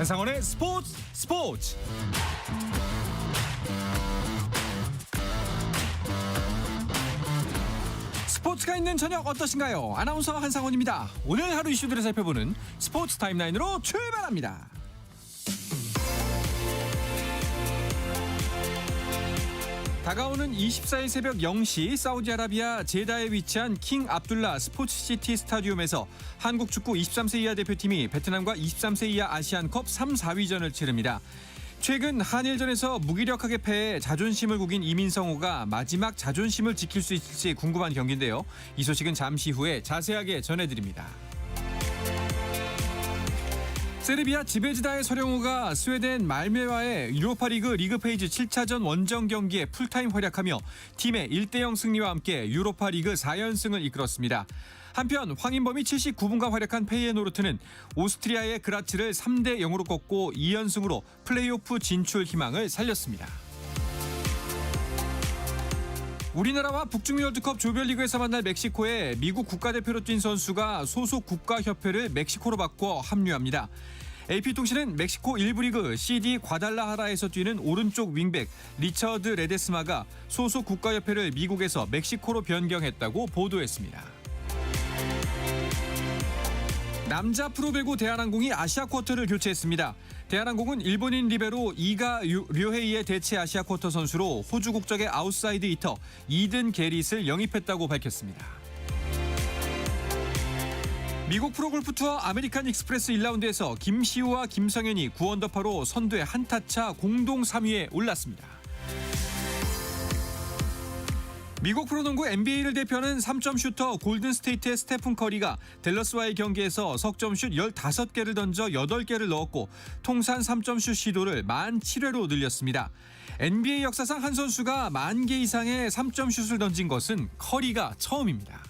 한상원의 스포츠. 스포츠가 있는 저녁 어떠신가요? 아나운서 한상원입니다. 오늘 하루 이슈들을 살펴보는 스포츠 타임라인으로 출발합니다. 다가오는 24일 새벽 0시 사우디아라비아 제다에 위치한 킹 압둘라 스포츠시티 스타디움에서 한국 축구 23세 이하 대표팀이 베트남과 23세 이하 아시안컵 3, 4위전을 치릅니다. 최근 한일전에서 무기력하게 패해 자존심을 구긴 이민성호가 마지막 자존심을 지킬 수 있을지 궁금한 경기인데요. 이 소식은 잠시 후에 자세하게 전해드립니다. 세르비아 지베지다의 서령우가 스웨덴 말메와의 유로파리그 리그페이지 7차전 원정 경기에 풀타임 활약하며 팀의 1대0 승리와 함께 유로파리그 4연승을 이끌었습니다. 한편 황인범이 79분간 활약한 페이에노르트는 오스트리아의 그라츠를 3대0으로 꺾고 2연승으로 플레이오프 진출 희망을 살렸습니다. 우리나라와 북중미 월드컵 조별리그에서 만날 멕시코에 미국 국가대표로 뛴 선수가 소속 국가협회를 멕시코로 바꿔 합류합니다. AP통신은 멕시코 1부 리그 CD 과달라하라에서 뛰는 오른쪽 윙백 리처드 레데스마가 소속 국가협회를 미국에서 멕시코로 변경했다고 보도했습니다. 남자 프로배구 대한항공이 아시아 쿼터를 교체했습니다. 대한항공은 일본인 리베로 이가 료헤이의 대체 아시아 쿼터 선수로 호주 국적의 아웃사이드 히터 이든 게릿을 영입했다고 밝혔습니다. 미국 프로골프 투어 아메리칸 익스프레스 1라운드에서 김시우와 김성현이 9언더파로 선두의 한타차 공동 3위에 올랐습니다. 미국 프로농구 NBA를 대표하는 3점 슈터 골든스테이트의 스테픈 커리가 댈러스와의 경기에서 석점슛 15개를 던져 8개를 넣었고 통산 3점슛 시도를 17회로 늘렸습니다. NBA 역사상 한 선수가 10,000개 이상의 3점슛을 던진 것은 커리가 처음입니다.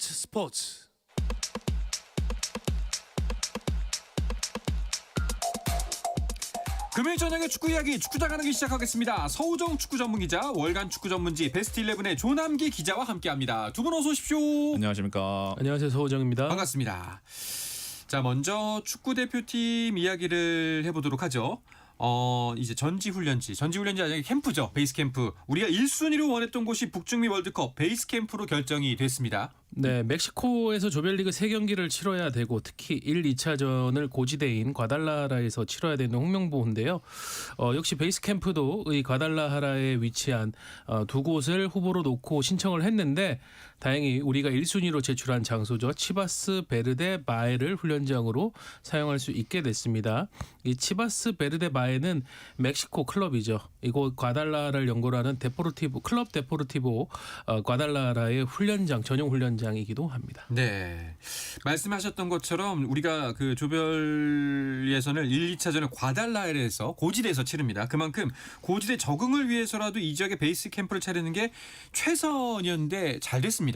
스포츠. 금요일 저녁에 축구 이야기 축구장 가는 길 시작하겠습니다. 서우정 축구 전문기자, 월간 축구 전문지 베스트 11의 조남기 기자와 함께합니다. 두 분 어서 오십시오. 안녕하십니까. 안녕하세요, 서우정입니다. 반갑습니다. 자, 먼저 축구 대표팀 이야기를 해보도록 하죠. 이제 전지훈련지 아니라 캠프죠. 베이스 캠프. 우리가 1순위로 원했던 곳이 북중미 월드컵 베이스 캠프로 결정이 됐습니다. 네, 멕시코에서 조별리그 3경기를 치러야 되고 특히 1, 2차전을 고지대인 과달라하라에서 치러야 되는 홍명보인데요. 역시 베이스 캠프도 이 과달라하라에 위치한 두 곳을 후보로 놓고 신청을 했는데 다행히 우리가 1순위로 제출한 장소죠. 치바스 베르데 바에를 훈련장으로 사용할 수 있게 됐습니다. 이 치바스 베르데 바에는 멕시코 클럽이죠. 이곳 과달라하라를 연고로 하는 클럽 데포르티보 과달라하라의 훈련장, 전용 훈련장이기도 합니다. 네, 말씀하셨던 것처럼 우리가 그 조별 예선을 1, 2차전을 과달라하라에서 고지대에서 치릅니다. 그만큼 고지대 적응을 위해서라도 이 지역에 베이스 캠프를 차리는 게 최선이었는데 잘 됐습니다.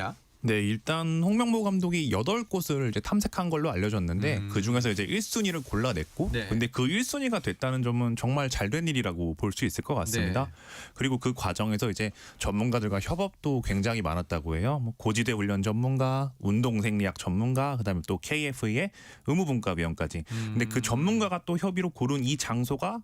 네, 일단 홍명보 감독이 8곳을 이제 탐색한 걸로 알려졌는데 그중에서 이제 1순위를 골라냈고 네. 근데 그 1순위가 됐다는 점은 정말 잘된 일이라고 볼 수 있을 것 같습니다. 네. 그리고 그 과정에서 이제 전문가들과 협업도 굉장히 많았다고 해요. 뭐 고지대 훈련 전문가, 운동생리학 전문가, 그다음에 또 KF의 의무분과위원까지. 근데 그 전문가가 또 협의로 고른 이 장소가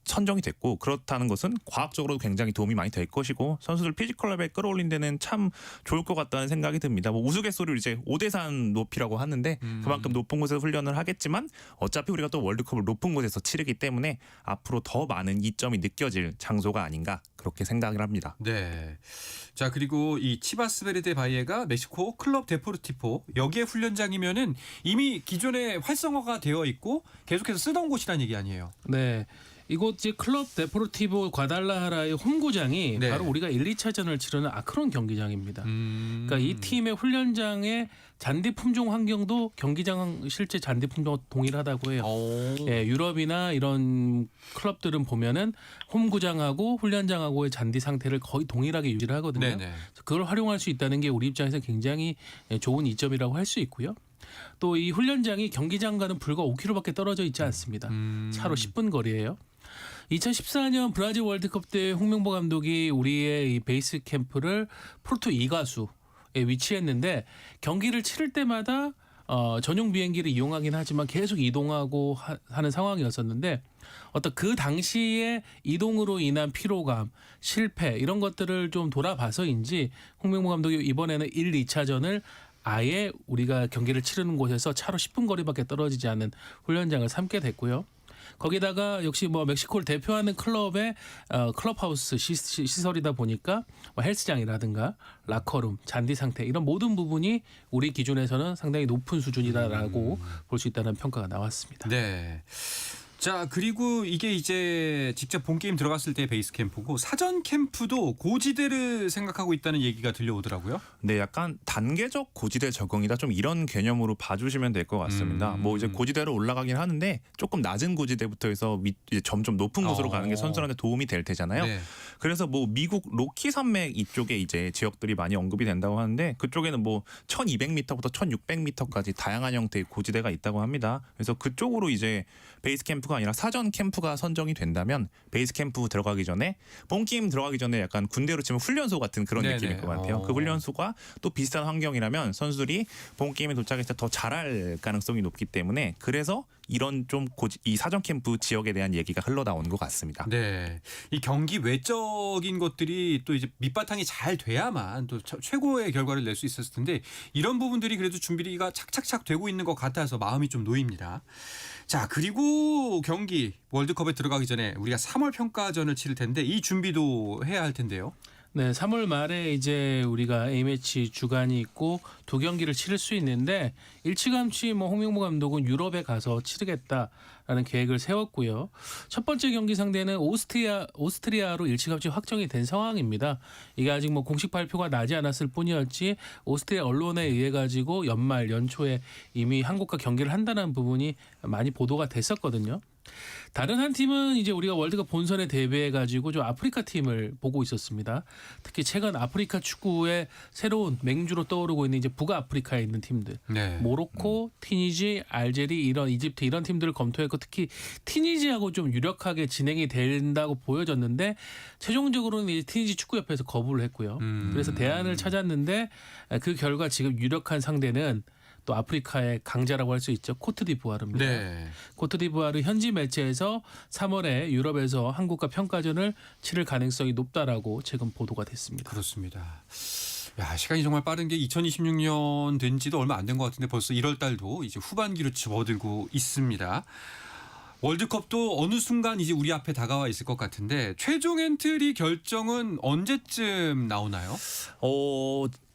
선정이 됐고 그렇다는 것은 과학적으로도 굉장히 도움이 많이 될 것이고 선수들 피지컬 레벨 끌어올린 데는 참 좋을 것 같다는 생각이 듭니다. 뭐 우스갯소리를 이제 오대산 높이라고 하는데 그만큼 높은 곳에서 훈련을 하겠지만 어차피 우리가 또 월드컵을 높은 곳에서 치르기 때문에 앞으로 더 많은 이점이 느껴질 장소가 아닌가 그렇게 생각을 합니다. 네. 자, 그리고 이 치바스 베르데 바이에가 멕시코 클럽 데포르티포 여기에 훈련장이면은 이미 기존에 활성화가 되어 있고 계속해서 쓰던 곳이라는 얘기 아니에요. 네. 이곳 이제 클럽 데포르티보 과달라하라의 홈구장이 네. 바로 우리가 1, 2차전을 치르는 아크론 경기장입니다. 그러니까 이 팀의 훈련장의 잔디 품종 환경도 경기장 실제 잔디 품종과 동일하다고 해요. 예, 유럽이나 이런 클럽들은 보면은 홈구장하고 훈련장하고의 잔디 상태를 거의 동일하게 유지를 하거든요. 네네. 그걸 활용할 수 있다는 게 우리 입장에서 굉장히 좋은 이점이라고 할 수 있고요. 또 이 훈련장이 경기장과는 불과 5km밖에 떨어져 있지 않습니다. 차로 10분 거리예요. 2014년 브라질 월드컵 때 홍명보 감독이 우리의 이 베이스 캠프를 포르투 이가수에 위치했는데 경기를 치를 때마다 전용 비행기를 이용하긴 하지만 계속 이동하고 하는 상황이었었는데 어떤 그 당시에 이동으로 인한 피로감, 실패 이런 것들을 좀 돌아봐서인지 홍명보 감독이 이번에는 1, 2차전을 아예 우리가 경기를 치르는 곳에서 차로 10분 거리밖에 떨어지지 않은 훈련장을 삼게 됐고요. 거기다가 역시 뭐 멕시코를 대표하는 클럽의 클럽하우스 시설이다 보니까 뭐 헬스장이라든가 라커룸, 잔디 상태 이런 모든 부분이 우리 기준에서는 상당히 높은 수준이다라고 볼 수 있다는 평가가 나왔습니다. 네. 자, 그리고 이게 이제 직접 본 게임 들어갔을 때 베이스 캠프고 사전 캠프도 고지대를 생각하고 있다는 얘기가 들려오더라고요. 네, 약간 단계적 고지대 적응이다. 좀 이런 개념으로 봐주시면 될 것 같습니다. 뭐 이제 고지대로 올라가긴 하는데 조금 낮은 고지대부터 해서 이제 점점 높은 곳으로 가는 게 선수들한테 도움이 될 테잖아요. 네. 그래서 뭐 미국 로키 산맥 이쪽에 이제 지역들이 많이 언급이 된다고 하는데 그쪽에는 뭐 1,200m부터 1,600m까지 다양한 형태의 고지대가 있다고 합니다. 그래서 그쪽으로 이제 베이스 캠프가 아니라 사전 캠프가 선정이 된다면 베이스 캠프 들어가기 전에 본 게임 들어가기 전에 약간 군대로 치면 훈련소 같은 그런 네네. 느낌일 것 같아요. 그 훈련소가 또 비슷한 환경이라면 선수들이 본 게임에 도착했을 때 더 잘할 가능성이 높기 때문에 그래서 이런 좀 이 사전 캠프 지역에 대한 얘기가 흘러나오는 것 같습니다. 네. 이 경기 외적인 것들이 또 이제 밑바탕이 잘 돼야만 또 최고의 결과를 낼 수 있었을 텐데 이런 부분들이 그래도 준비가 착착착 되고 있는 것 같아서 마음이 좀 놓입니다. 자, 그리고 경기 월드컵에 들어가기 전에 우리가 3월 평가전을 치를 텐데 이 준비도 해야 할 텐데요. 네, 3월 말에 이제 우리가 A매치 주간이 있고 두 경기를 치를 수 있는데 일찌감치 뭐 홍명보 감독은 유럽에 가서 치르겠다라는 계획을 세웠고요. 첫 번째 경기 상대는 오스트리아로 일찌감치 확정이 된 상황입니다. 이게 아직 뭐 공식 발표가 나지 않았을 뿐이었지 오스트리아 언론에 의해 가지고 연초에 이미 한국과 경기를 한다는 부분이 많이 보도가 됐었거든요. 다른 한 팀은 이제 우리가 월드컵 본선에 대비해 가지고 좀 아프리카 팀을 보고 있었습니다. 특히 최근 아프리카 축구의 새로운 맹주로 떠오르고 있는 이제 북아프리카에 있는 팀들, 네. 모로코, 티니지, 알제리, 이런 이집트 이런 팀들을 검토했고 특히 티니지하고 좀 유력하게 진행이 된다고 보여졌는데 최종적으로는 이제 티니지 축구협회에서 거부를 했고요. 그래서 대안을 찾았는데 그 결과 지금 유력한 상대는 또 아프리카의 강자라고 할 수 있죠. 코트디부아르입니다. 네. 코트디부아르 현지 매체에서 3월에 유럽에서 한국과 평가전을 치를 가능성이 높다라고 최근 보도가 됐습니다. 그렇습니다. 야, 시간이 정말 빠른 게 2026년 된 지도 얼마 안 된 것 같은데 벌써 1월 달도 이제 후반기로 접어들고 있습니다. 월드컵도 어느 순간 이제 우리 앞에 다가와 있을 것 같은데 최종 엔트리 결정은 언제쯤 나오나요?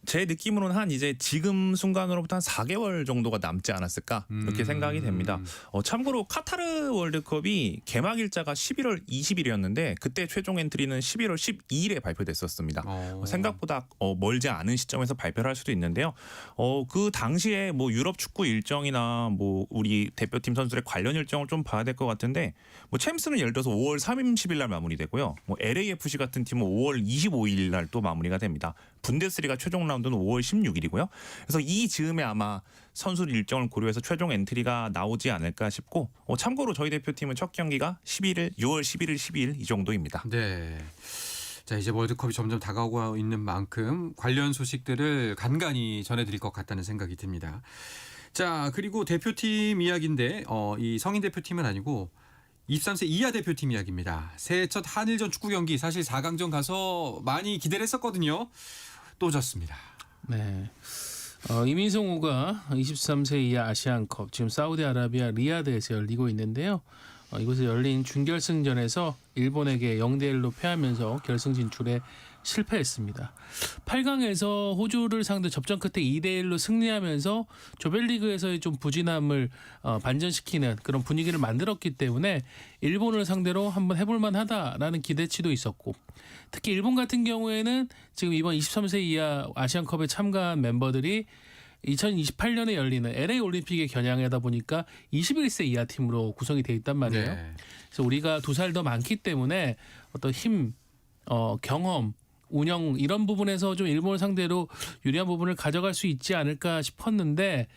제 느낌으로는 한 이제 지금 순간으로부터 한 4개월 정도가 남지 않았을까 이렇게 생각이 됩니다. 참고로 카타르 월드컵이 개막 일자가 11월 20일이었는데 그때 최종 엔트리는 11월 12일에 발표됐었습니다. 생각보다 멀지 않은 시점에서 발표를 할 수도 있는데요. 그 당시에 뭐 유럽 축구 일정이나 뭐 우리 대표팀 선수들의 관련 일정을 좀 봐야 될 것 같은데 뭐 챔스는 예를 들어서 5월 30일 날 마무리되고요. 뭐 LAFC 같은 팀은 5월 25일 날 또 마무리가 됩니다. 분데스리가 최종 라운드는 5월 16일이고요. 그래서 이 즈음에 아마 선수 일정을 고려해서 최종 엔트리가 나오지 않을까 싶고 참고로 저희 대표팀은 첫 경기가 6월 11일, 12일 이 정도입니다. 네. 자, 이제 월드컵이 점점 다가오고 있는 만큼 관련 소식들을 간간히 전해드릴 것 같다는 생각이 듭니다. 자, 그리고 대표팀 이야기인데 이 성인 대표팀은 아니고 23세 이하 대표팀 이야기입니다. 새해 첫 한일전 축구 경기 사실 4강전 가서 많이 기대를 했었거든요. 또 졌습니다. 네. 이민성우가 23세 이하 아시안컵 지금 사우디아라비아 리야드에서 열리고 있는데요. 이곳에 열린 준결승전에서 일본에게 0대1로 패하면서 결승 진출에 실패했습니다. 8강에서 호주를 상대 접전 끝에 2대1로 승리하면서 조별리그에서의 좀 부진함을 반전시키는 그런 분위기를 만들었기 때문에 일본을 상대로 한번 해볼 만하다라는 기대치도 있었고, 특히 일본 같은 경우에는 지금 이번 23세 이하 아시안컵에 참가한 멤버들이 2028년에 열리는 LA 올림픽에 겨냥하다 보니까 21세 이하 팀으로 구성이 돼 있단 말이에요. 네. 그래서 우리가 2살 더 많기 때문에 어떤 힘, 경험, 운영 이런 부분에서 좀 일본을 상대로 유리한 부분을 가져갈 수 있지 않을까 싶었는데,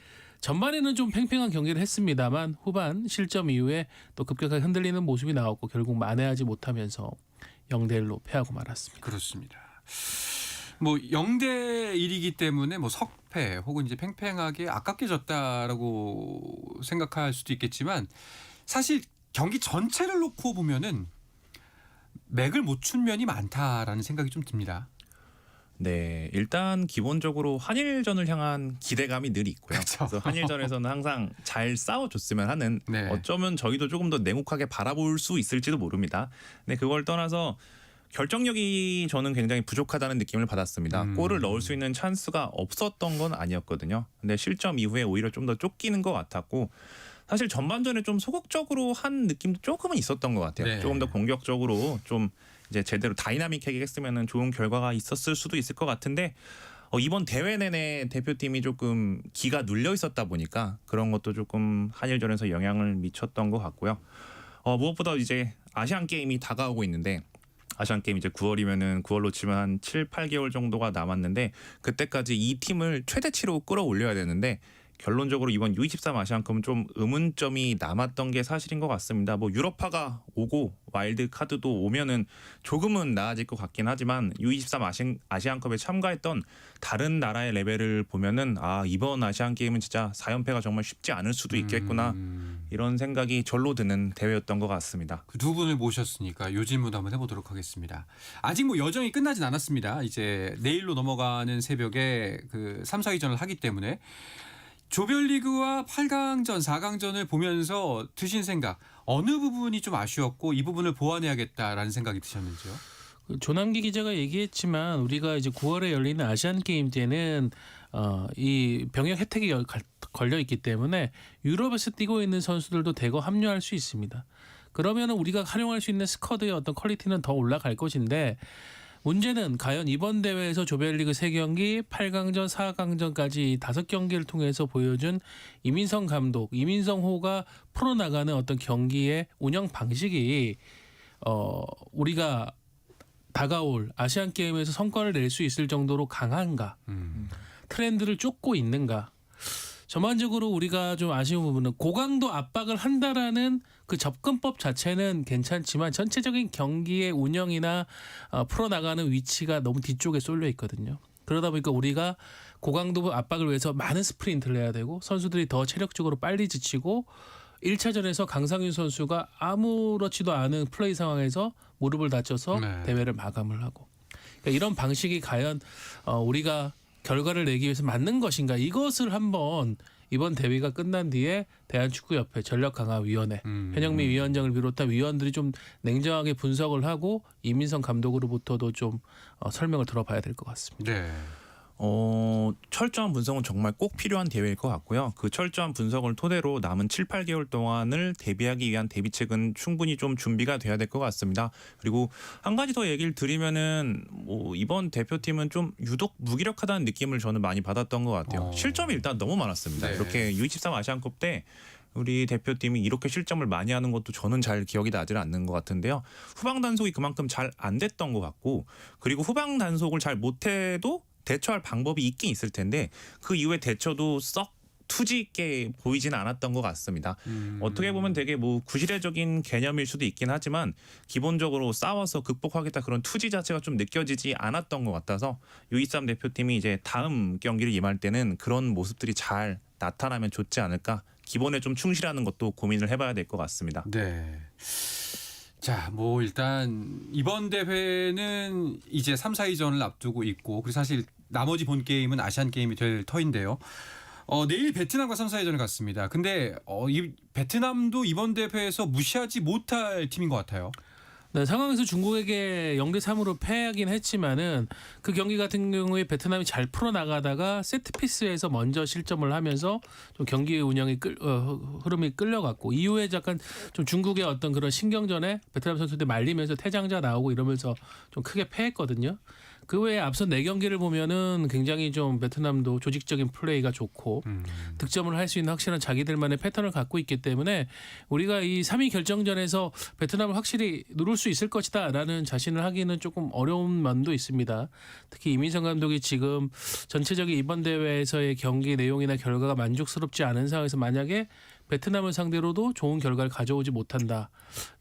전반에는 좀 팽팽한 경기를 했습니다만 후반 실점 이후에 또 급격하게 흔들리는 모습이 나왔고 결국 만회하지 못하면서 0대1로 패하고 말았습니다. 그렇습니다. 뭐 0대 1이기 때문에 뭐 석패 혹은 이제 팽팽하게 아깝게 졌다라고 생각할 수도 있겠지만, 사실 경기 전체를 놓고 보면은 맥을 못 춘 면이 많다라는 생각이 좀 듭니다. 네, 일단 기본적으로 한일전을 향한 기대감이 늘 있고요. 그렇죠. 그래서 한일전에서는 항상 잘 싸워줬으면 하는, 네. 어쩌면 저희도 조금 더 냉혹하게 바라볼 수 있을지도 모릅니다. 근데 그걸 떠나서 결정력이 저는 굉장히 부족하다는 느낌을 받았습니다. 골을 넣을 수 있는 찬스가 없었던 건 아니었거든요. 근데 실점 이후에 오히려 좀 더 쫓기는 것 같았고, 사실 전반전에 좀 소극적으로 한 느낌도 조금은 있었던 것 같아요. 네. 조금 더 공격적으로 좀 이제 제대로 다이나믹하게 했으면 좋은 결과가 있었을 수도 있을 것 같은데, 이번 대회 내내 대표팀이 조금 기가 눌려 있었다 보니까 그런 것도 조금 한일전에서 영향을 미쳤던 것 같고요. 무엇보다 이제 아시안 게임이 다가오고 있는데, 아시안 게임 이제 9월이면은 9월로 치면 한 7, 8개월 정도가 남았는데, 그때까지 이 팀을 최대치로 끌어올려야 되는데, 결론적으로 이번 U23 아시안컵은 좀 의문점이 남았던 게 사실인 것 같습니다. 뭐 유럽파가 오고 와일드 카드도 오면은 조금은 나아질 것 같긴 하지만, U23 아시안컵에 참가했던 다른 나라의 레벨을 보면은 이번 아시안 게임은 진짜 4연패가 정말 쉽지 않을 수도 있겠구나, 이런 생각이 절로 드는 대회였던 것 같습니다. 그 두 분을 모셨으니까 요 질문도 한번 해보도록 하겠습니다. 아직 뭐 여정이 끝나진 않았습니다. 이제 내일로 넘어가는 새벽에 그 3, 4위전을 하기 때문에 조별리그와 8강전, 4강전을 보면서 드신 생각, 어느 부분이 좀 아쉬웠고 이 부분을 보완해야겠다라는 생각이 드셨는지요? 조남기 기자가 얘기했지만 우리가 이제 9월에 열리는 아시안 게임 때는 이 병역 혜택이 걸려 있기 때문에 유럽에서 뛰고 있는 선수들도 대거 합류할 수 있습니다. 그러면 우리가 활용할 수 있는 스쿼드의 어떤 퀄리티는 더 올라갈 것인데, 문제는 과연 이번 대회에서 조별리그 3경기, 8강전, 4강전까지 5경기를 통해서 보여준 이민성 감독, 이민성호가 풀어나가는 어떤 경기의 운영 방식이 우리가 다가올 아시안 게임에서 성과를 낼 수 있을 정도로 강한가, 트렌드를 쫓고 있는가. 전반적으로 우리가 좀 아쉬운 부분은 고강도 압박을 한다라는 그 접근법 자체는 괜찮지만 전체적인 경기의 운영이나 풀어나가는 위치가 너무 뒤쪽에 쏠려 있거든요. 그러다 보니까 우리가 고강도 압박을 위해서 많은 스프린트를 해야 되고, 선수들이 더 체력적으로 빨리 지치고, 1차전에서 강상윤 선수가 아무렇지도 않은 플레이 상황에서 무릎을 다쳐서 네. 대회를 마감을 하고, 그러니까 이런 방식이 과연 우리가 결과를 내기 위해서 맞는 것인가, 이것을 한번 이번 대회가 끝난 뒤에 대한축구협회 전력강화위원회 현영민 위원장을 비롯한 위원들이 좀 냉정하게 분석을 하고 이민성 감독으로부터도 좀 설명을 들어봐야 될 것 같습니다. 네. 철저한 분석은 정말 꼭 필요한 대회일 것 같고요. 그 철저한 분석을 토대로 남은 7, 8개월 동안을 대비하기 위한 대비책은 충분히 좀 준비가 돼야 될 것 같습니다. 그리고 한 가지 더 얘기를 드리면은 이번 대표팀은 좀 유독 무기력하다는 느낌을 저는 많이 받았던 것 같아요. 실점이 일단 너무 많았습니다. 네. 이렇게 U23 아시안컵 때 우리 대표팀이 이렇게 실점을 많이 하는 것도 저는 잘 기억이 나질 않는 것 같은데요. 후방 단속이 그만큼 잘 안 됐던 것 같고, 그리고 후방 단속을 잘 못해도 대처할 방법이 있긴 있을 텐데 그 이후에 대처도 썩 투지 있게 보이지는 않았던 것 같습니다. 어떻게 보면 되게 뭐 구시대적인 개념일 수도 있긴 하지만, 기본적으로 싸워서 극복하겠다 그런 투지 자체가 좀 느껴지지 않았던 것 같아서 U23 대표팀이 이제 다음 경기를 임할 때는 그런 모습들이 잘 나타나면 좋지 않을까, 기본에 좀 충실하는 것도 고민을 해봐야 될 것 같습니다. 네. 자, 뭐 일단 이번 대회는 이제 3, 4위전을 앞두고 있고, 그리고 사실 나머지 본 게임은 아시안 게임이 될 터인데요. 내일 베트남과 3, 4위전을 갔습니다. 근데 이 베트남도 이번 대회에서 무시하지 못할 팀인 것 같아요. 네, 상황에서 중국에게 0대3으로 패하긴 했지만은 그 경기 같은 경우에 베트남이 잘 풀어나가다가 세트피스에서 먼저 실점을 하면서 좀 경기 운영이 흐름이 끌려갔고 이후에 약간 좀 중국의 어떤 그런 신경전에 베트남 선수들이 말리면서 퇴장자 나오고 이러면서 좀 크게 패했거든요. 그 외에 앞선 4경기를 보면은 굉장히 좀 베트남도 조직적인 플레이가 좋고 득점을 할 수 있는 확실한 자기들만의 패턴을 갖고 있기 때문에 우리가 이 3위 결정전에서 베트남을 확실히 누를 수 있을 것이다라는 자신을 하기는 조금 어려운 면도 있습니다. 특히 이민성 감독이 지금 전체적인 이번 대회에서의 경기 내용이나 결과가 만족스럽지 않은 상황에서 만약에 베트남을 상대로도 좋은 결과를 가져오지 못한다.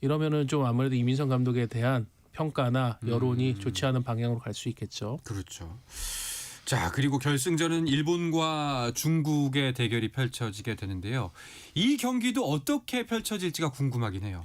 이러면은 좀 아무래도 이민성 감독에 대한 평가나 여론이 좋지 않은 방향으로 갈 수 있겠죠. 그렇죠. 자, 그리고 결승전은 일본과 중국의 대결이 펼쳐지게 되는데요. 이 경기도 어떻게 펼쳐질지가 궁금하긴 해요.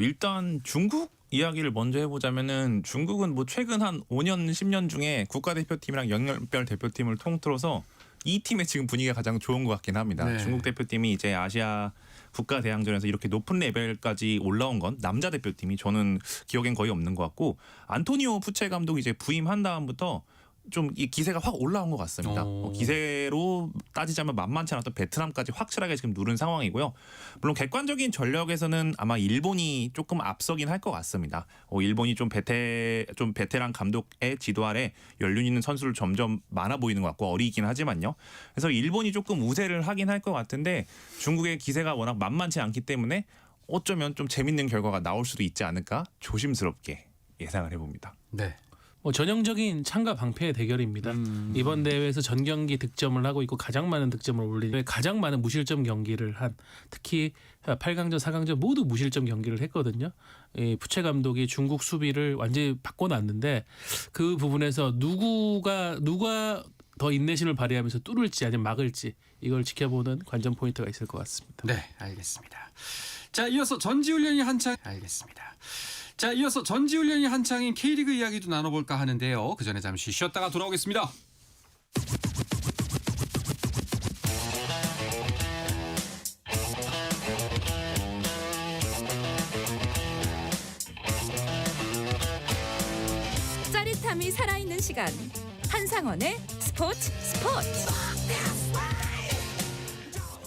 일단 중국 이야기를 먼저 해보자면은 중국은 뭐 최근 한 5년 10년 중에 국가대표팀이랑 영연별 대표팀을 통틀어서 이 팀의 지금 분위기가 가장 좋은 것 같긴 합니다. 네. 중국 대표팀이 이제 아시아 국가대항전에서 이렇게 높은 레벨까지 올라온 건 남자 대표팀이 저는 기억엔 거의 없는 것 같고 안토니오 푸체 감독이 이제 부임한 다음부터 좀 이 기세가 확 올라온 것 같습니다. 기세로 따지자면 만만치 않았던 베트남까지 확실하게 지금 누른 상황이고요. 물론 객관적인 전력에서는 아마 일본이 조금 앞서긴 할 것 같습니다. 일본이 좀 베테랑 감독의 지도 아래 연륜 있는 선수를 점점 많아 보이는 것 같고 어리긴 하지만요. 그래서 일본이 조금 우세를 하긴 할 것 같은데 중국의 기세가 워낙 만만치 않기 때문에 어쩌면 좀 재밌는 결과가 나올 수도 있지 않을까 조심스럽게 예상을 해봅니다. 네. 뭐 전형적인 창과 방패의 대결입니다. 이번 대회에서 전 경기 득점을 하고 있고 가장 많은 득점을 올린 가장 많은 무실점 경기를 한 특히 8강전, 4강전 모두 무실점 경기를 했거든요. 이 푸체 감독이 중국 수비를 완전히 바꿔놨는데 그 부분에서 누가 더 인내심을 발휘하면서 뚫을지 아니면 막을지 이걸 지켜보는 관전 포인트가 있을 것 같습니다. 네, 알겠습니다. 자, 이어서 전지훈련이 한창인 K리그 이야기도 나눠볼까 하는데요. 그 전에 잠시 쉬었다가 돌아오겠습니다. 짜릿함이 살아있는 시간 한상원의 스포츠.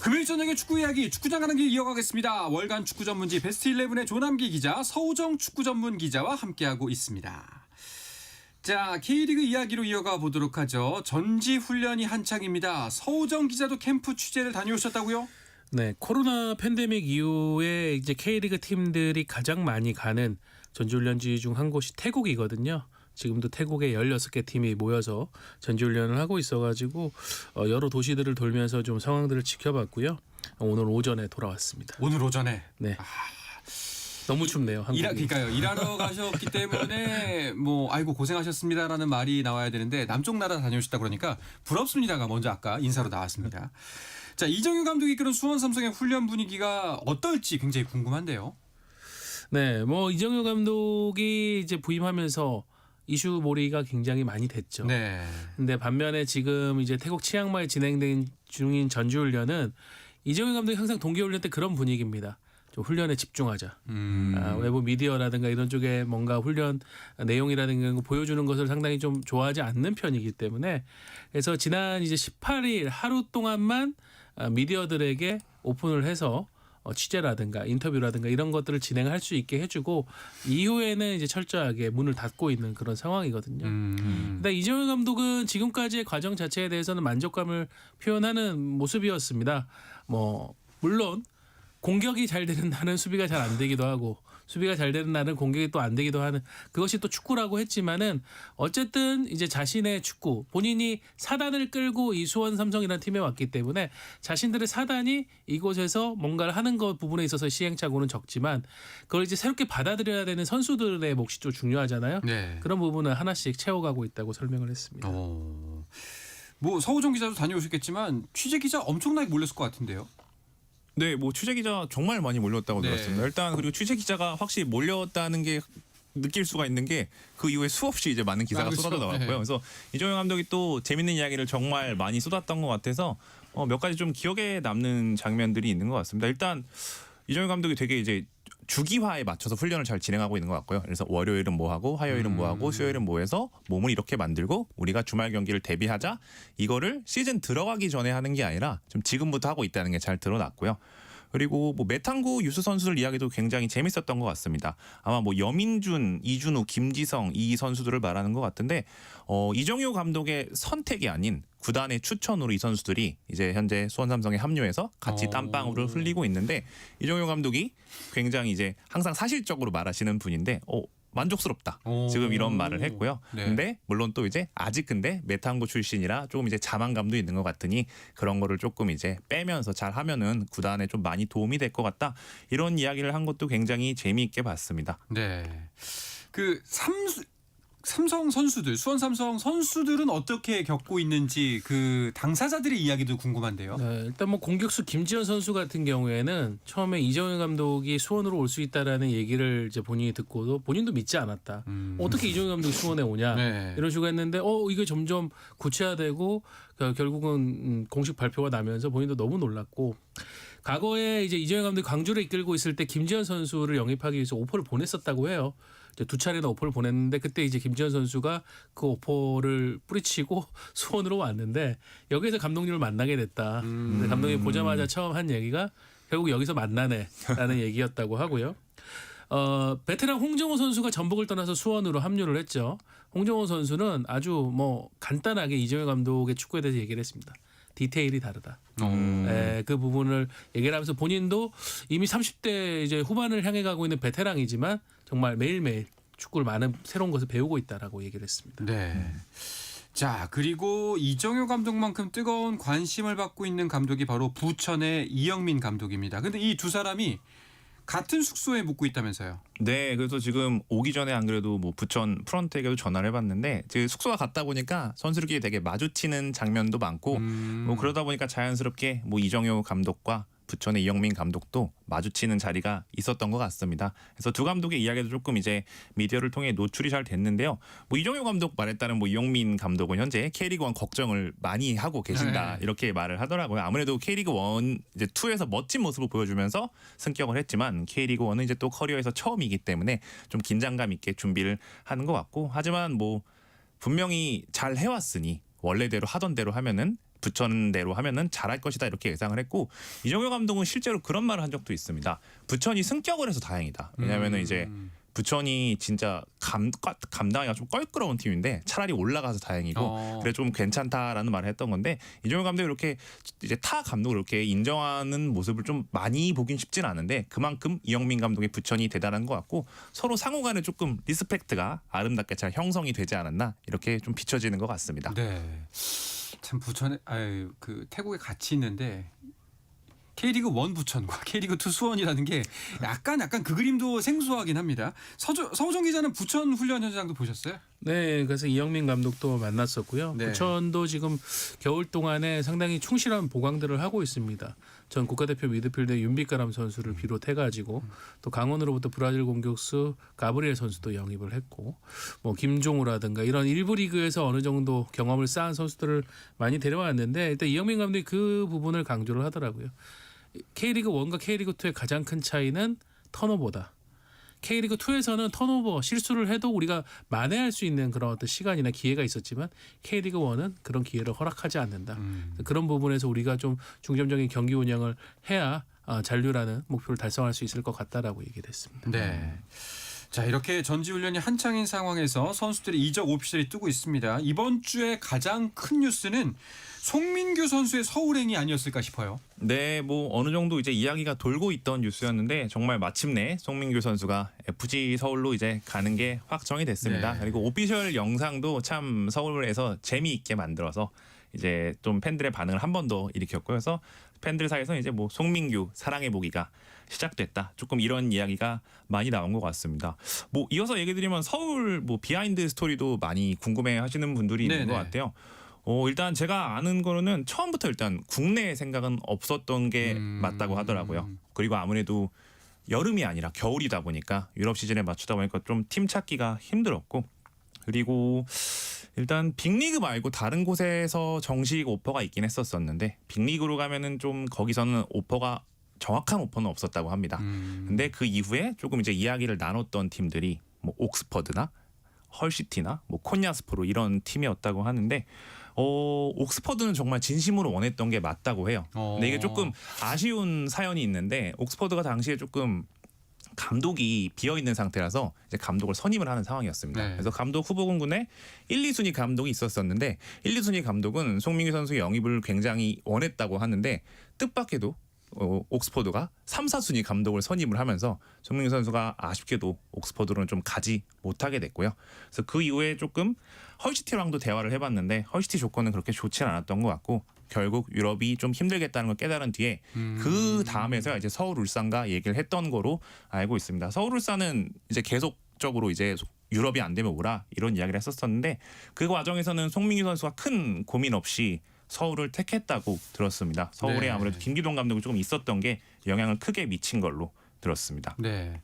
금요일 저녁의 축구 이야기 축구장 가는 길 이어가겠습니다. 월간 축구 전문지 베스트 11의 조남기 기자, 서우정 축구 전문 기자와 함께하고 있습니다. 자, K리그 이야기로 이어가 보도록 하죠. 전지 훈련이 한창입니다. 서우정 기자도 캠프 취재를 다녀오셨다고요? 네, 코로나 팬데믹 이후에 이제 K리그 팀들이 가장 많이 가는 전지훈련지 중 한 곳이 태국이거든요. 지금도 태국에 16개 팀이 모여서 전지훈련을 하고 있어가지고 여러 도시들을 돌면서 좀 상황들을 지켜봤고요. 오늘 오전에 돌아왔습니다. 오늘 오전에. 네. 너무 춥네요. 한국이. 그러니까요. 일하러 가셨기 때문에 뭐 아이고 고생하셨습니다라는 말이 나와야 되는데 남쪽 나라 다녀오셨다 그러니까 부럽습니다가 먼저 아까 인사로 나왔습니다. 자, 이정효 감독이 이끄는 수원 삼성의 훈련 분위기가 어떨지 굉장히 궁금한데요. 네, 뭐 이정효 감독이 이제 부임하면서 이슈 몰이가 굉장히 많이 됐죠. 네. 근데 반면에 지금 이제 태국 치앙마이 진행된 중인 전지훈련은 이정효 감독이 항상 동계훈련 때 그런 분위기입니다. 좀 훈련에 집중하자. 외부 미디어라든가 이런 쪽에 뭔가 훈련 내용이라든가 거 보여주는 것을 상당히 좀 좋아하지 않는 편이기 때문에 그래서 지난 이제 18일 하루 동안만 미디어들에게 오픈을 해서 취재라든가 인터뷰라든가 이런 것들을 진행할 수 있게 해주고 이후에는 이제 철저하게 문을 닫고 있는 그런 상황이거든요. 근데 이정효 감독은 지금까지의 과정 자체에 대해서는 만족감을 표현하는 모습이었습니다. 뭐 물론 공격이 잘 되는 날은 수비가 잘 안 되기도 하고 수비가 잘 되는 날은 공격이 또 안 되기도 하는 그것이 또 축구라고 했지만은 어쨌든 이제 자신의 축구 본인이 사단을 끌고 이 수원 삼성이라는 팀에 왔기 때문에 자신들의 사단이 이곳에서 뭔가를 하는 것 부분에 있어서 시행착오는 적지만 그걸 이제 새롭게 받아들여야 되는 선수들의 몫이 좀 중요하잖아요. 네. 그런 부분을 하나씩 채워가고 있다고 설명을 했습니다. 뭐 서우정 기자도 다녀오셨겠지만 취재 기자 엄청나게 몰렸을 것 같은데요. 네, 뭐 취재 기자 정말 많이 몰렸다고 네. 들었습니다. 일단 그리고 취재 기자가 확실히 몰렸다는 게 느낄 수가 있는 게 그 이후에 수없이 이제 많은 기사가 그렇죠. 쏟아져 나왔고요. 네. 그래서 이정효 감독이 또 재밌는 이야기를 정말 많이 쏟았던 것 같아서 몇 가지 좀 기억에 남는 장면들이 있는 것 같습니다. 일단 이정효 감독이 되게 이제 주기화에 맞춰서 훈련을 잘 진행하고 있는 것 같고요. 그래서 월요일은 뭐 하고 화요일은 뭐 하고 수요일은 뭐 해서 몸을 이렇게 만들고 우리가 주말 경기를 대비하자 이거를 시즌 들어가기 전에 하는 게 아니라 좀 지금부터 하고 있다는 게 잘 드러났고요. 그리고 뭐 메탄구 유스 선수들 이야기도 굉장히 재밌었던 것 같습니다. 아마 뭐 여민준, 이준우, 김지성 이 선수들을 말하는 것 같은데 이정효 감독의 선택이 아닌 구단의 추천으로 이 선수들이 이제 현재 수원 삼성에 합류해서 같이 땀방울을 흘리고 있는데 이정효 감독이 굉장히 이제 항상 사실적으로 말하시는 분인데 만족스럽다. 지금 이런 말을 했고요. 네. 근데 물론 또 이제 아직 근데 메탄고 출신이라 조금 이제 자만감도 있는 것 같으니 그런 거를 조금 이제 빼면서 잘 하면은 구단에 좀 많이 도움이 될 것 같다. 이런 이야기를 한 것도 굉장히 재미있게 봤습니다. 네. 그 삼성 선수들, 수원 삼성 선수들은 어떻게 겪고 있는지 그 당사자들의 이야기도 궁금한데요. 네, 일단 뭐 공격수 김지현 선수 같은 경우에는 처음에 이정현 감독이 수원으로 올 수 있다라는 얘기를 이제 본인이 듣고도 본인도 믿지 않았다. 어떻게 이정현 감독이 수원에 오냐 네. 이런 식으로 했는데 이게 점점 구체화되고 결국은 공식 발표가 나면서 본인도 너무 놀랐고 과거에 이제 이정현 감독이 광주를 이끌고 있을 때 김지현 선수를 영입하기 위해서 오퍼를 보냈었다고 해요. 이제 2차례나 오퍼를 보냈는데 그때 이제 김지현 선수가 그 오퍼를 뿌리치고 수원으로 왔는데 여기서 감독님을 만나게 됐다. 근데 감독님 보자마자 처음 한 얘기가 결국 여기서 만나네라는 얘기였다고 하고요. 베테랑 홍정호 선수가 전북을 떠나서 수원으로 합류를 했죠. 홍정호 선수는 아주 뭐 간단하게 이정현 감독의 축구에 대해서 얘기를 했습니다. 디테일이 다르다. 그 부분을 얘기를 하면서 본인도 이미 30대 이제 후반을 향해 가고 있는 베테랑이지만 정말 매일매일 축구를 많은 새로운 것을 배우고 있다라고 얘기를 했습니다. 네. 자, 그리고 이정효 감독만큼 뜨거운 관심을 받고 있는 감독이 바로 부천의 이영민 감독입니다. 근데 이 두 사람이 같은 숙소에 묵고 있다면서요. 네, 그래서 지금 오기 전에 안 그래도 뭐 부천 프런트에게도 전화를 해봤는데 숙소가 같다 보니까 선수들끼리 되게 마주치는 장면도 많고 뭐 그러다 보니까 자연스럽게 뭐 이정효 감독과 부천의 이영민 감독도 마주치는 자리가 있었던 것 같습니다. 그래서 두 감독의 이야기도 조금 이제 미디어를 통해 노출이 잘 됐는데요. 뭐 이정효 감독 말에 따른 뭐 이영민 감독은 현재 K리그1 걱정을 많이 하고 계신다 이렇게 말을 하더라고요. 아무래도 K리그1 이제 2에서 멋진 모습을 보여주면서 승격을 했지만 K리그1은 이제 또 커리어에서 처음이기 때문에 좀 긴장감 있게 준비를 하는 것 같고 하지만 뭐 분명히 잘 해왔으니 원래대로 하던 대로 하면은 부천대로 하면은 잘할 것이다 이렇게 예상을 했고 이정효 감독은 실제로 그런 말을 한 적도 있습니다. 부천이 승격을 해서 다행이다. 왜냐하면은 이제 부천이 진짜 감당하기가 좀 껄끄러운 팀인데 차라리 올라가서 다행이고 그래 좀 괜찮다라는 말을 했던 건데 이정효 감독이 이렇게 이제 타 감독을 이렇게 인정하는 모습을 좀 많이 보긴 쉽진 않은데 그만큼 이영민 감독의 부천이 대단한 것 같고 서로 상호간에 조금 리스펙트가 아름답게 잘 형성이 되지 않았나 이렇게 좀 비춰지는 것 같습니다. 네. 참 부천에 그 태국에 같이 있는데 K리그1 부천과 K리그2 수원이라는 게 약간 그 그림도 생소하긴 합니다. 서우정 기자는 부천 훈련 현장도 보셨어요? 네, 그래서 이영민 감독도 만났었고요. 네. 부천도 지금 겨울 동안에 상당히 충실한 보강들을 하고 있습니다. 전 국가대표 미드필더 윤빛가람 선수를 비롯해가지고 또 강원으로부터 브라질 공격수 가브리엘 선수도 영입을 했고 뭐 김종우라든가 이런 일부 리그에서 어느 정도 경험을 쌓은 선수들을 많이 데려왔는데 일단 이영민 감독이 그 부분을 강조를 하더라고요. K리그1과 K리그2의 가장 큰 차이는 턴오버다. K리그2에서는 턴오버 실수를 해도 우리가 만회할 수 있는 그런 어떤 시간이나 기회가 있었지만 K리그1은 그런 기회를 허락하지 않는다. 그런 부분에서 우리가 좀 중점적인 경기 운영을 해야 잔류라는 목표를 달성할 수 있을 것 같다라고 얘기를 했습니다. 네. 자, 이렇게 전지훈련이 한창인 상황에서 선수들의 이적 오피셜이 뜨고 있습니다. 이번 주에 가장 큰 뉴스는 송민규 선수의 서울행이 아니었을까 싶어요. 네, 뭐 어느 정도 이제 이야기가 돌고 있던 뉴스였는데 정말 마침내 송민규 선수가 FG 서울로 이제 가는 게 확정이 됐습니다. 네. 그리고 오피셜 영상도 참 서울에서 재미있게 만들어서 이제 좀 팬들의 반응을 한 번 더 일으켰고요. 그래서 팬들 사이에서 이제 뭐 송민규 사랑의 보기가 시작됐다. 조금 이런 이야기가 많이 나온 것 같습니다. 뭐 이어서 얘기 드리면 서울 뭐 비하인드 스토리도 많이 궁금해하시는 분들이 있는 것 같아요. 일단 제가 아는 거로는 처음부터 일단 국내 생각은 없었던 게 맞다고 하더라고요. 그리고 아무래도 여름이 아니라 겨울이다 보니까 유럽 시즌에 맞추다 보니까 좀 팀 찾기가 힘들었고 그리고 일단 빅리그 말고 다른 곳에서 정식 오퍼가 있긴 했었었는데 빅리그로 가면은 좀 거기서는 오퍼가 정확한 오퍼는 없었다고 합니다. 근데 그 이후에 조금 이제 이야기를 나눴던 팀들이 뭐 옥스퍼드나 헐시티나 뭐 콘야스프로 이런 팀이었다고 하는데 옥스퍼드는 정말 진심으로 원했던 게 맞다고 해요. 근데 이게 조금 아쉬운 사연이 있는데 옥스퍼드가 당시에 조금 감독이 비어 있는 상태라서 이제 감독을 선임을 하는 상황이었습니다. 네. 그래서 감독 후보 공군에 1, 2순위 감독이 있었었는데 1, 2순위 감독은 송민규 선수 영입을 굉장히 원했다고 하는데 뜻밖에도 옥스퍼드가 3, 4순위 감독을 선임을 하면서 송민규 선수가 아쉽게도 옥스퍼드로는 좀 가지 못하게 됐고요. 그래서 그 이후에 조금 헐시티랑도 대화를 해봤는데 헐시티 조건은 그렇게 좋지 않았던 것 같고 결국 유럽이 좀 힘들겠다는 걸 깨달은 뒤에 그 다음에서 이제 서울 울산과 얘기를 했던 거로 알고 있습니다. 서울 울산은 이제 계속적으로 이제 유럽이 안 되면 오라 이런 이야기를 했었었는데 그 과정에서는 송민규 선수가 큰 고민 없이 서울을 택했다고 들었습니다. 서울에 네. 아무래도 김기동 감독이 조금 있었던 게 영향을 크게 미친 걸로 들었습니다. 네.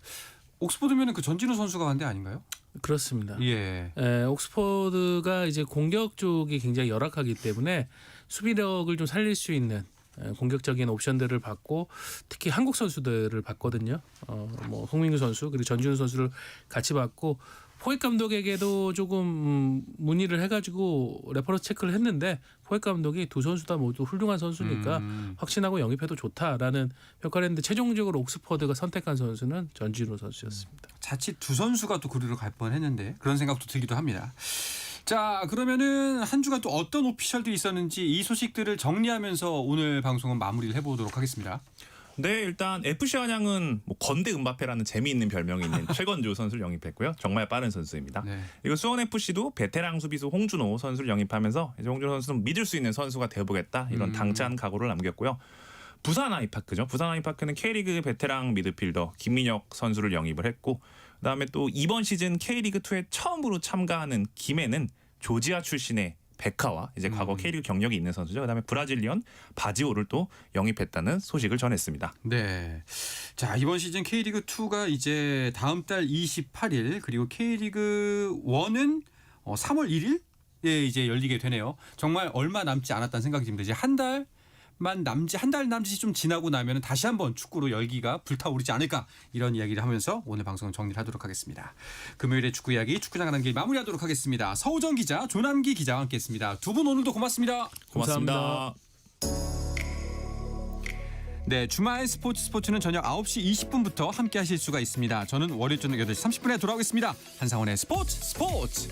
옥스퍼드면은 그 전진우 선수가 간 데 아닌가요? 그렇습니다. 예. 옥스퍼드가 이제 공격 쪽이 굉장히 열악하기 때문에 수비력을 좀 살릴 수 있는 공격적인 옵션들을 받고 특히 한국 선수들을 봤거든요. 뭐 송민규 선수 그리고 전준우 선수를 같이 받고 포획 감독에게도 조금 문의를 해가지고 레퍼런스 체크를 했는데 포획 감독이 두 선수 다 모두 훌륭한 선수니까 확신하고 영입해도 좋다라는 평가를 했는데 최종적으로 옥스퍼드가 선택한 선수는 전진우 선수였습니다. 자칫 두 선수가 또 그리로 갈 뻔했는데 그런 생각도 들기도 합니다. 자, 그러면은 한 주간 또 어떤 오피셜들이 있었는지 이 소식들을 정리하면서 오늘 방송은 마무리를 해보도록 하겠습니다. 네, 일단 FC 안양은 뭐 건대 음바페라는 재미있는 별명이 있는 최건조 선수를 영입했고요. 정말 빠른 선수입니다. 네. 그리고 수원 FC도 베테랑 수비수 홍준호 선수를 영입하면서 이제 홍준호 선수는 믿을 수 있는 선수가 되어보겠다 이런 당찬 각오를 남겼고요. 부산 아이파크죠. 부산 아이파크는 K리그 베테랑 미드필더 김민혁 선수를 영입을 했고 그다음에 또 이번 시즌 K리그2에 처음으로 참가하는 김해는 조지아 출신의 베카와 이제 과거 K리그 경력이 있는 선수죠. 그다음에 브라질리언 바지오를 또 영입했다는 소식을 전했습니다. 네. 자, 이번 시즌 K리그 2가 이제 다음 달 28일 그리고 K리그 1은 3월 1일에 이제 열리게 되네요. 정말 얼마 남지 않았다는 생각이 듭니다. 이제 한 달 남짓 좀 지나고 나면 다시 한번 축구로 열기가 불타오르지 않을까 이런 이야기를 하면서 오늘 방송 정리를 하도록 하겠습니다. 금요일의 축구 이야기 축구장 가는 길 마무리하도록 하겠습니다. 서우정 기자, 조남기 기자와 함께했습니다. 두 분 오늘도 고맙습니다. 고맙습니다. 네, 주말 스포츠는 저녁 9시 20분부터 함께 하실 수가 있습니다. 저는 월요일 저녁 8시 30분에 돌아오겠습니다. 한상원의 스포츠.